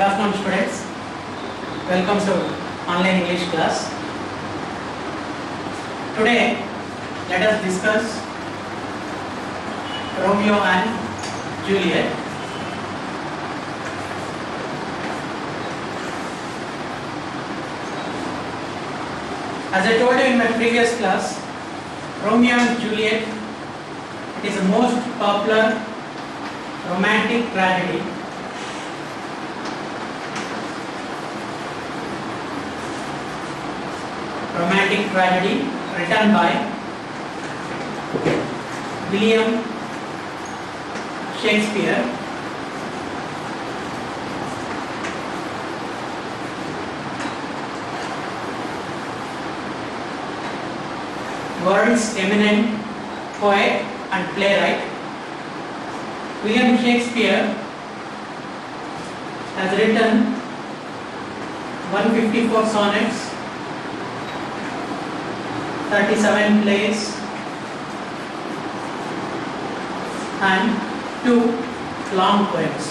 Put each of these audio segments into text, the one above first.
afternoon, students. Welcome to online English class. Today, let us discuss Romeo and Juliet. As I told you in my previous class, Romeo and Juliet is the most popular romantic tragedy. Romantic tragedy written by William Shakespeare. World's eminent poet and playwright, William Shakespeare has written 154 sonnets, 37 plays and 2 long poems.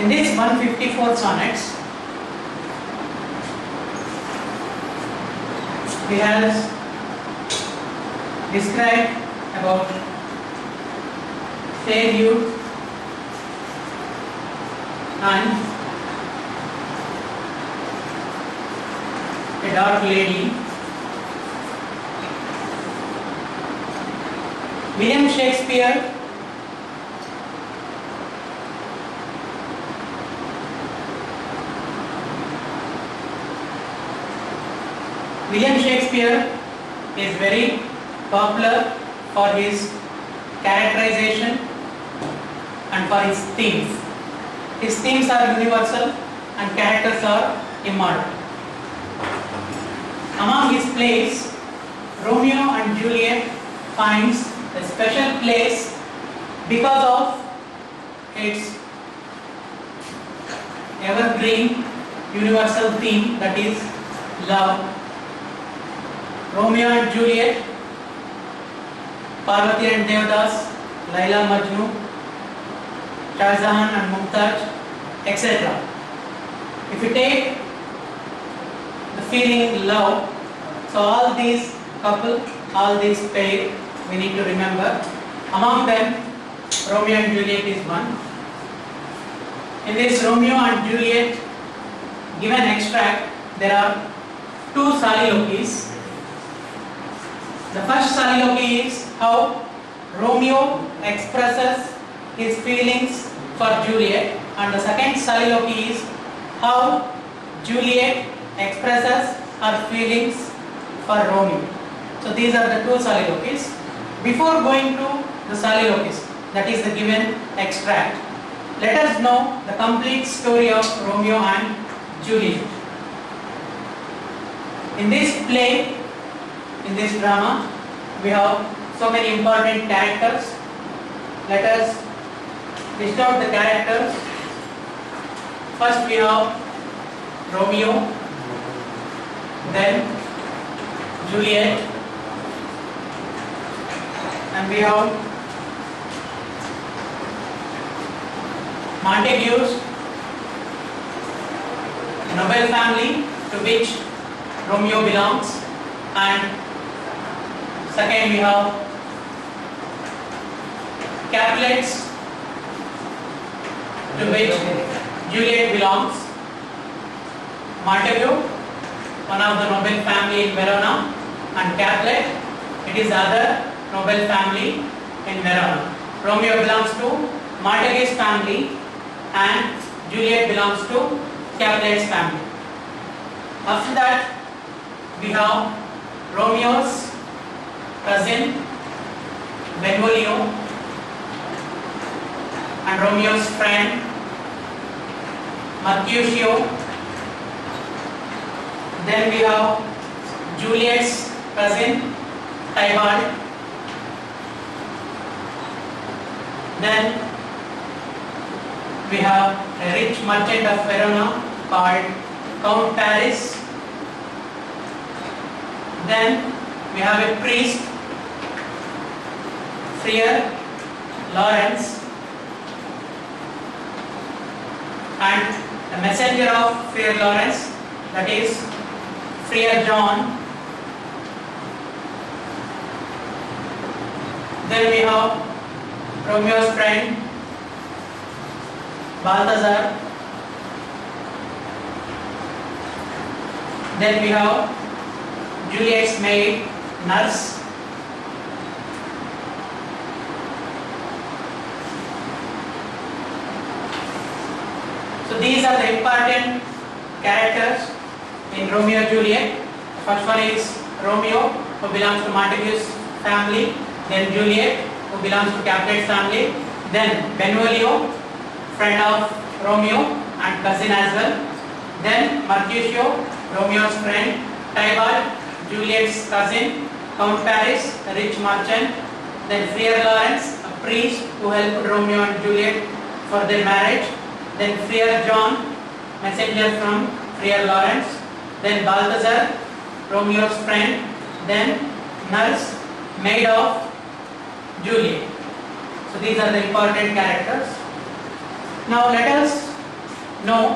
In these 154 sonnets, he has described about fair youth and a dark lady. William Shakespeare is very popular for his characterization and for his themes. His themes are universal and characters are immortal. Among his plays, Romeo and Juliet finds a special place because of its evergreen universal theme, that is love. Romeo and Juliet, Parvati and Devadas, Laila Majnu, Shahjahan and Mumtaz, etc. If you take the feeling love, so all these couple, all these pair, we need to remember. Among them, Romeo and Juliet is one. In this Romeo and Juliet given extract, there are 2 soliloquies. The first soliloquy is how Romeo expresses his feelings for Juliet, and the second soliloquy is how Juliet expresses her feelings for Romeo. So these are the 2 soliloquies. Before going to the soliloquies, that is the given extract, let us know the complete story of Romeo and Juliet. In this play, in this drama, we have so many important characters. Let us list out the characters. First we have Romeo, then Juliet, and we have Montagues, a noble family to which Romeo belongs, and second we have Capulets, to which Juliet belongs. Montague, one of the noble family in Verona, and Capulet, it is other noble family in Verona. Romeo belongs to Montague's family and Juliet belongs to Capulet's family. After that, we have Romeo's cousin Benvolio and Romeo's friend Mercutio. Then we have Juliet's cousin Tybalt. Then we have a rich merchant of Verona called Count Paris. Then we have a priest, Friar, Lawrence, and the messenger of Friar Lawrence, that is Friar John. Then we have Romeo's friend Balthazar. Then we have Juliet's maid Nurse. So these are the important characters in Romeo and Juliet. The first one is Romeo, who belongs to Montague's family. Then Juliet, who belongs to Capulet's family. Then Benvolio, friend of Romeo and cousin as well. Then Mercutio, Romeo's friend. Tybalt, Juliet's cousin. Count Paris, a rich merchant. Then Friar Lawrence, a priest who helped Romeo and Juliet for their marriage. Then Friar John, messenger from Friar Lawrence. Then Balthazar, Romeo's friend. Then Nurse, maid of Juliet. So these are the important characters. Now let us know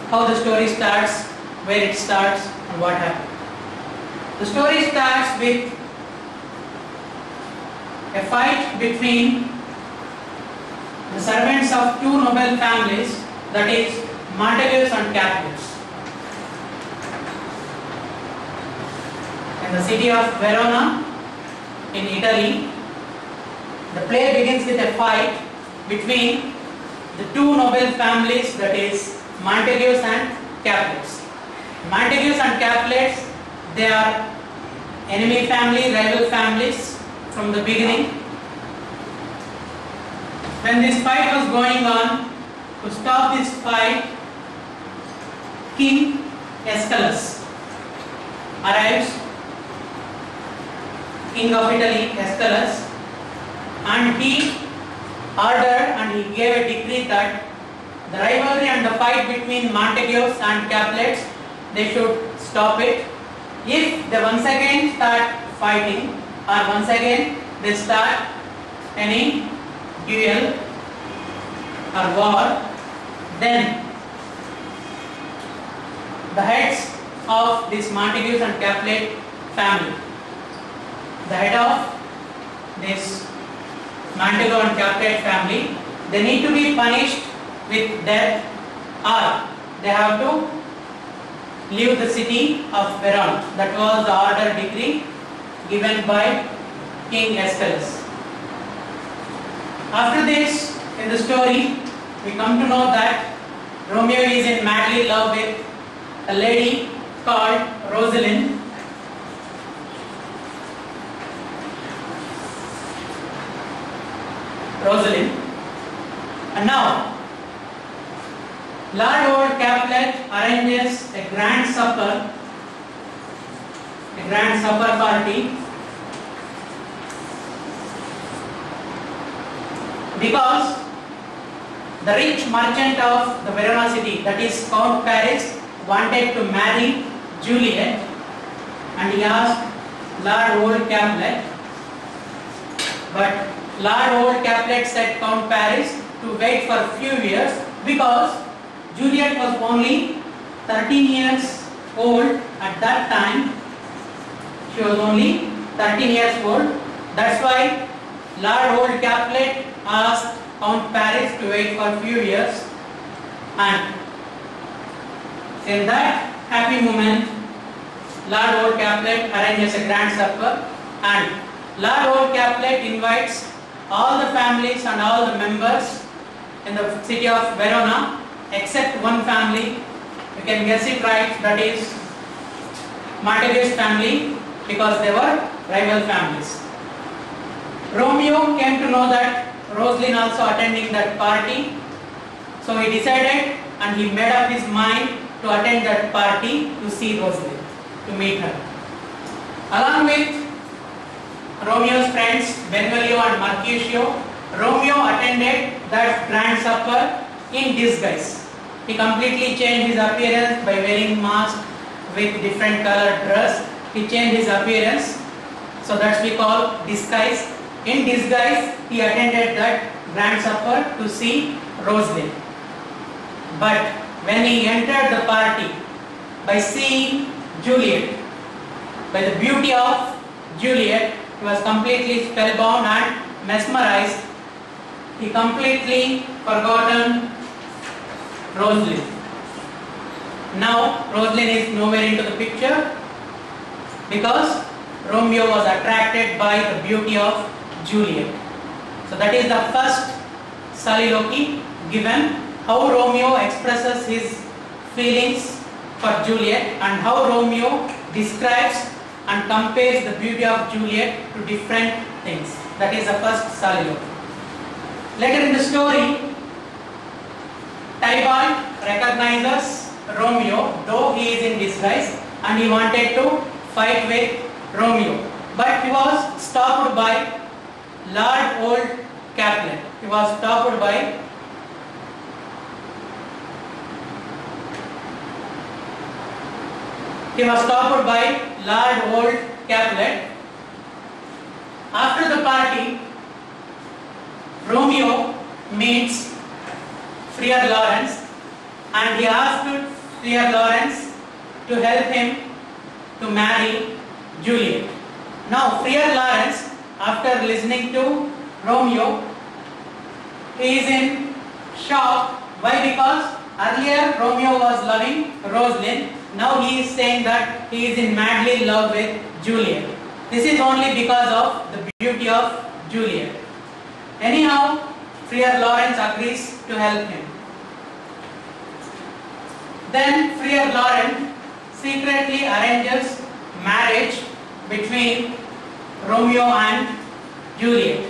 how the story starts, where it starts, and what happened. The story starts with a fight between the servants of two noble families, that is Montagues and Capulets. In the city of Verona in Italy, the play begins with a fight between the two noble families, that is Montagues and Capulets. Montagues and Capulets, they are enemy family, rival families from the beginning. When this fight was going on, to stop this fight, King Aeschylus arrives, King of Italy, Aeschylus, and he ordered and he gave a decree that the rivalry and the fight between Montagues and Capulets, they should stop it. If they once again start fighting, or once again they start any duel or war, then the heads of this Montagues and Capulet family, the head of this Montague and Capulet family, they need to be punished with death, or they have to leave the city of Verona. That was the order decree given by King Aeschylus. After this, in the story, we come to know that Romeo is in madly love with a lady called Rosalind. And now, Lord Old Capulet arranges a grand supper party, because the rich merchant of the Verona city, that is Count Paris, wanted to marry Juliet, and he asked Lord Old Capulet, but Lord Old Capulet said Count Paris to wait for a few years, because Juliet was only 13 years old at that time. She was only 13 years old. That's why Lord Old Capulet asked Count Paris to wait for a few years, and in that happy moment, Lord Old Capulet arranges a grand supper, and Lord Old Capulet invites all the families and all the members in the city of Verona except one family. You can guess it right, that is Montague's family, because they were rival families. Romeo came to know that Rosalind also attending that party, so he decided and he made up his mind to attend that party to see Rosalind, to meet her. Along with Romeo's friends Benvolio and Mercutio, Romeo attended that grand supper in disguise. He completely changed his appearance by wearing mask with different colored dress. He changed his appearance, so that's we call disguise. in disguise, he attended that grand supper to see Rosaline. But when he entered the party, by seeing Juliet, by the beauty of Juliet, he was completely spellbound and mesmerized. He completely forgotten Rosaline. Now Rosaline is nowhere into the picture because Romeo was attracted by the beauty of Juliet. So that is the first soliloquy given, how Romeo expresses his feelings for Juliet and how Romeo describes and compares the beauty of Juliet to different things. That is the first soliloquy. Later in the story, Tybalt recognizes Romeo, though he is in disguise, and he wanted to fight with Romeo. But he was stopped by Lord Old Caplet. He was stopped by Lord Old Caplet. After the party, Romeo meets Friar Lawrence and he asked Friar Lawrence to help him to marry Juliet. Now Friar Lawrence, after listening to Romeo, he is in shock. Why? Because earlier Romeo was loving Rosaline. Now he is saying that he is in madly love with Juliet. This is only because of the beauty of Juliet. Anyhow, Friar Lawrence agrees to help him. Then Friar Lawrence secretly arranges marriage between Romeo and Juliet.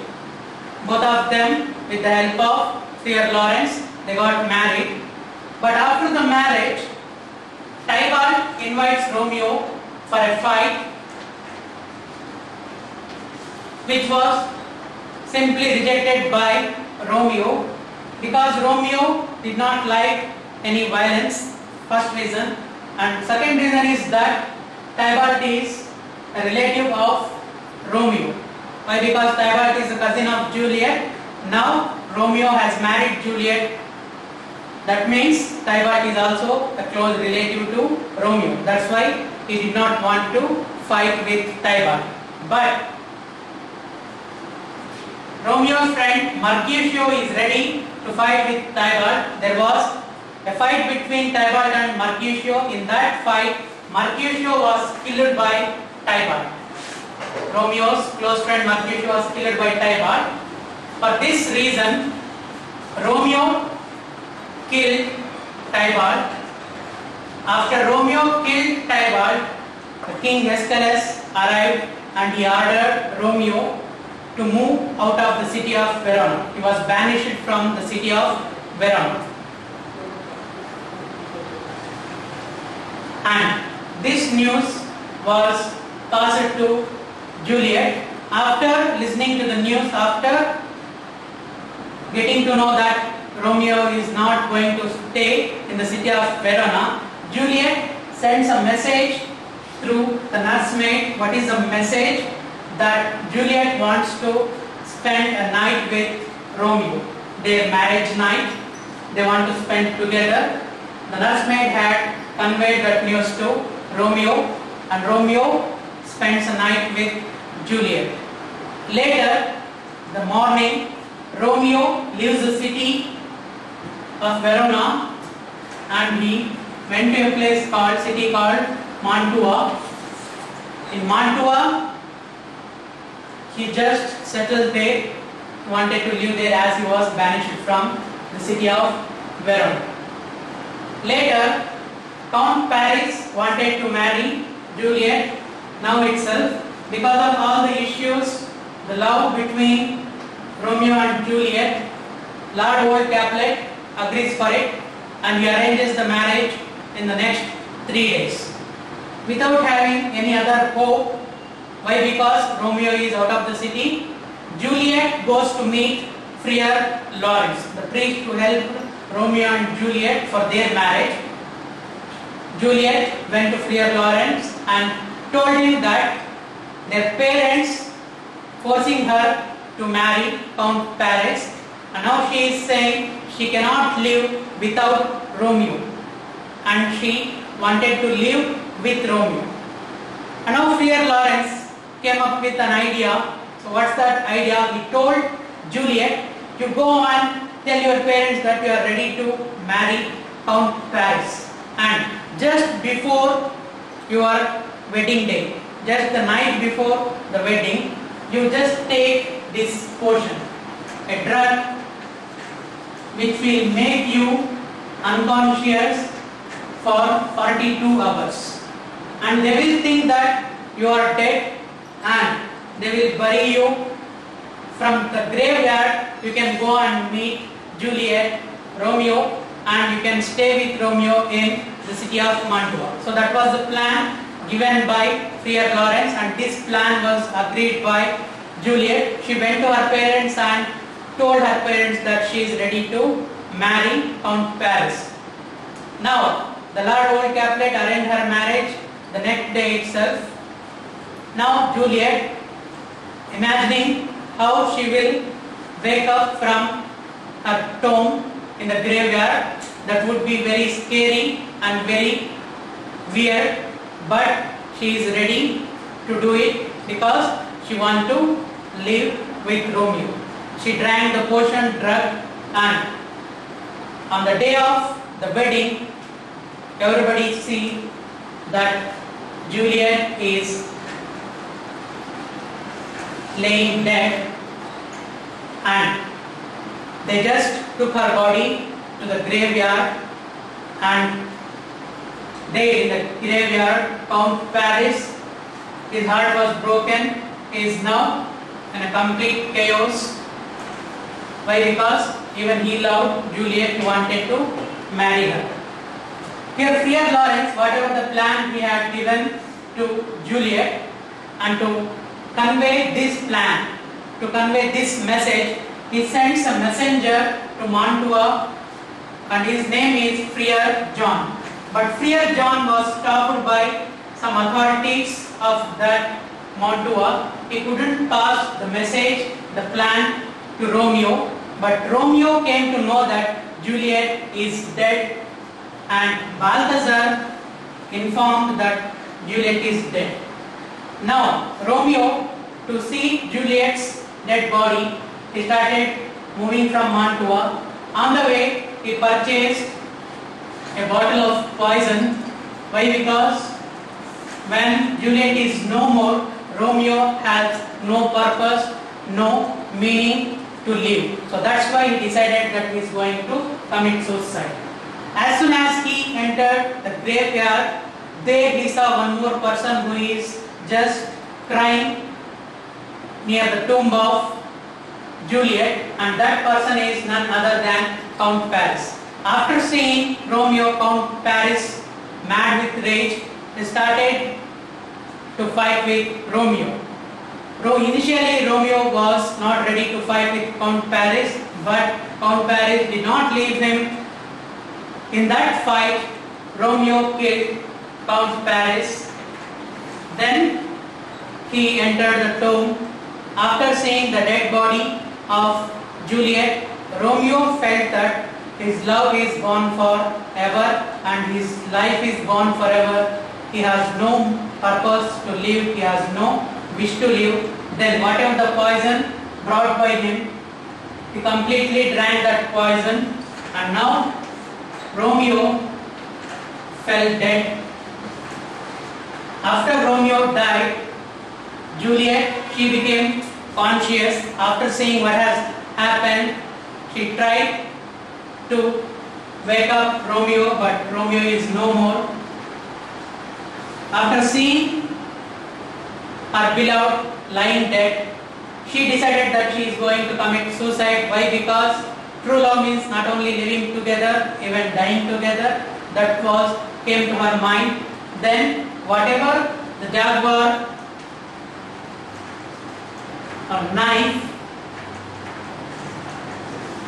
Both of them, with the help of Friar Lawrence, they got married. But after the marriage, Tybalt invites Romeo for a fight, which was simply rejected by Romeo because Romeo did not like any violence. First reason, and second reason is that Tybalt is a relative of Romeo. Why? Because Tybalt is a cousin of Juliet. Now Romeo has married Juliet. That means Tybalt is also a close relative to Romeo. That's why he did not want to fight with Tybalt. But Romeo's friend Mercutio is ready to fight with Tybalt. There was a fight between Tybalt and Mercutio. In that fight, Mercutio was killed by Tybalt. Romeo's close friend Mercutio was killed by Tybalt. For this reason, Romeo killed Tybalt. After Romeo killed Tybalt, the king Aeschylus arrived and he ordered Romeo to move out of the city of Verona. He was banished from the city of Verona. And this news was passed to Juliet. After listening to the news, after getting to know that Romeo is not going to stay in the city of Verona, Juliet sends a message through the nursemaid. What is the message? That Juliet wants to spend a night with Romeo. Their marriage night, they want to spend together. The nursemaid had conveyed that news to Romeo, and Romeo spends a night with Juliet. Later, the morning, Romeo leaves the city of Verona and he went to a city called Mantua. In Mantua, he just settled there, wanted to live there as he was banished from the city of Verona. Later, Count Paris wanted to marry Juliet now itself. Because of all the issues, the love between Romeo and Juliet, Lord Old Caplet agrees for it and he arranges the marriage in the next 3 days. Without having any other hope. Why? Because Romeo is out of the city. Juliet goes to meet Friar Lawrence, the priest who helped Romeo and Juliet for their marriage. Juliet went to Friar Lawrence and told him that their parents forcing her to marry Count Paris, and now she is saying she cannot live without Romeo, and she wanted to live with Romeo. And now Friar Lawrence came up with an idea. So what's that idea? He told Juliet, you go and tell your parents that you are ready to marry Count Paris, and just before your wedding day, just the night before the wedding, you just take this potion, a drug which will make you unconscious for 42 hours, and they will think that you are dead, and they will bury you. From the graveyard you can go and meet Juliet, Romeo, and you can stay with Romeo in the city of Mantua. So that was the plan given by Friar Lawrence, and this plan was agreed by Juliet. She went to her parents and told her parents that she is ready to marry Count Paris. Now the Lord Old Capulet arranged her marriage the next day itself. Now Juliet, imagining how she will wake up from her tomb in the graveyard, that would be very scary and very weird, but she is ready to do it because she wants to live with Romeo. She drank the potion drug, and on the day of the wedding, everybody see that Juliet is laying dead, and they just took her body to the graveyard, and there in the graveyard, Count Paris, his heart was broken. He is now in a complete chaos. Why? Because even he loved Juliet, he wanted to marry her. Here Friar Lawrence, whatever the plan he had given to Juliet, and to convey this plan, to convey this message, he sends a messenger to Mantua, and his name is Friar John. But Friar John was stopped by some authorities of that Mantua. He couldn't pass the message, the plan to Romeo, but Romeo came to know that Juliet is dead, and Balthazar informed that Juliet is dead. Now Romeo, to see Juliet's dead body, he started moving from Mantua. On the way, he purchased a bottle of poison. Why? Because when Juliet is no more, Romeo has no purpose, no meaning to live. So that's why he decided that he is going to commit suicide. As soon as he entered the graveyard, there he saw one more person who is just crying near the tomb of Juliet, and that person is none other than Count Paris. After seeing Romeo, Count Paris, mad with rage, he started to fight with Romeo. Initially Romeo was not ready to fight with Count Paris, but Count Paris did not leave him. In that fight, Romeo killed Count Paris. Then he entered the tomb. After seeing the dead body of Juliet, Romeo felt that his love is gone forever and his life is gone forever. He has no purpose to live, he has no wish to live. Then whatever the poison brought by him, he completely drank that poison, and now Romeo fell dead. After Romeo died, Juliet, she became conscious. After seeing what has happened, she tried to wake up Romeo, but Romeo is no more. After seeing her beloved lying dead, she decided that she is going to commit suicide. Why? Because true love means not only living together, even dying together. That came to her mind. Then whatever the jaguar or knife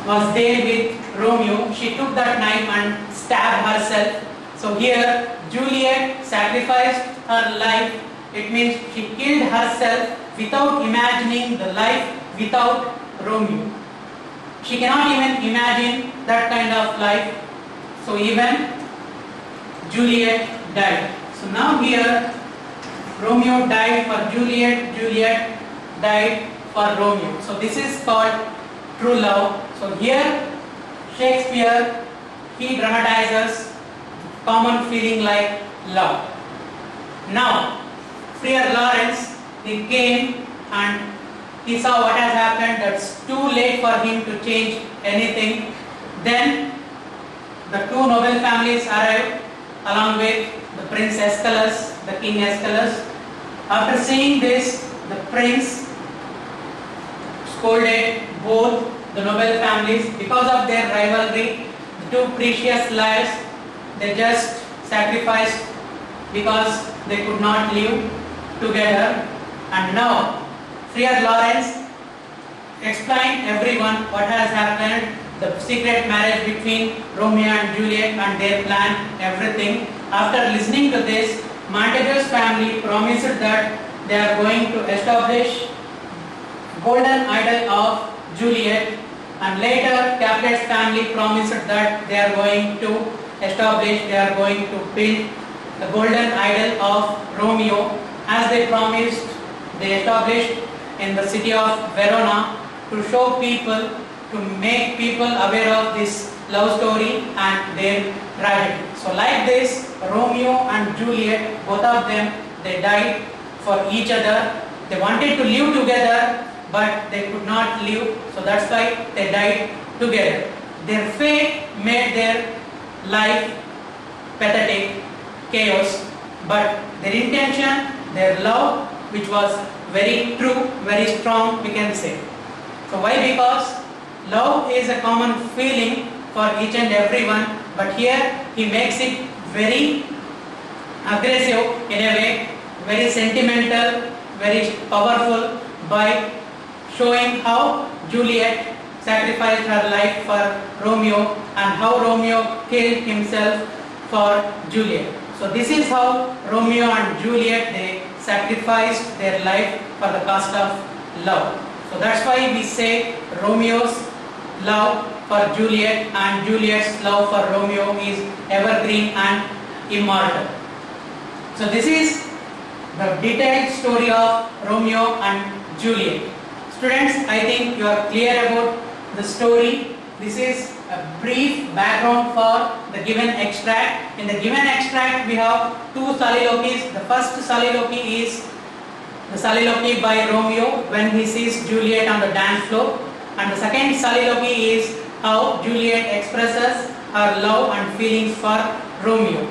was there with Romeo, she took that knife and stabbed herself. So here Juliet sacrificed her life. It means she killed herself without imagining the life without Romeo. She cannot even imagine that kind of life. So even Juliet died. So now here Romeo died for Juliet, Juliet died for Romeo. So this is called true love. So here Shakespeare, he dramatizes common feeling like love. Now Friar Lawrence, he came and he saw what has happened, that's too late for him to change anything. Then the two noble families arrived along with the Prince Aeschylus, the King Aeschylus. After seeing this, the prince scolded both the noble families because of their rivalry. The two precious lives they just sacrificed because they could not live together. And now Friar Lawrence explained everyone what has happened, the secret marriage between Romeo and Juliet and their plan, everything. After listening to this, Montague's family promised that they are going to establish golden idol of Juliet, and later Capulet's family promised that they are going to build the golden idol of Romeo. As they promised, they established in the city of Verona to show people, to make people aware of this love story and their tragedy. So like this, Romeo and Juliet, both of them, they died for each other. They wanted to live together, but they could not live, so that's why they died together. Their fate made their life pathetic, chaos, but their intention, their love, which was very true, very strong, we can say. So why? Because love is a common feeling for each and everyone, but here he makes it very aggressive in a way, very sentimental, very powerful, by showing how Juliet sacrificed her life for Romeo and how Romeo killed himself for Juliet. So this is how Romeo and Juliet, they sacrificed their life for the cost of love. So that's why we say Romeo's love for Juliet and Juliet's love for Romeo is evergreen and immortal. So this is the detailed story of Romeo and Juliet. Students, I think you are clear about the story. This is a brief background for the given extract. In the given extract, we have two soliloquies. The first soliloquy is the soliloquy by Romeo when he sees Juliet on the dance floor, and the second soliloquy is how Juliet expresses her love and feelings for Romeo.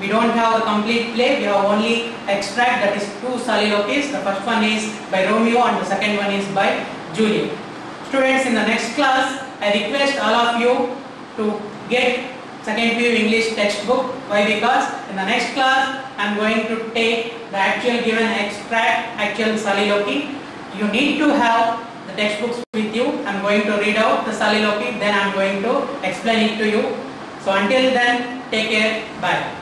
We don't have the complete play, we have only extract, that is two soliloquies. The first one is by Romeo and the second one is by Juliet. Students, in the next class, I request all of you to get second PU English textbook. Why? Because in the next class, I am going to take the actual given extract, actual soliloquy. You need to have the textbooks with you. I am going to read out the soliloquy, then I am going to explain it to you. So until then, take care, bye.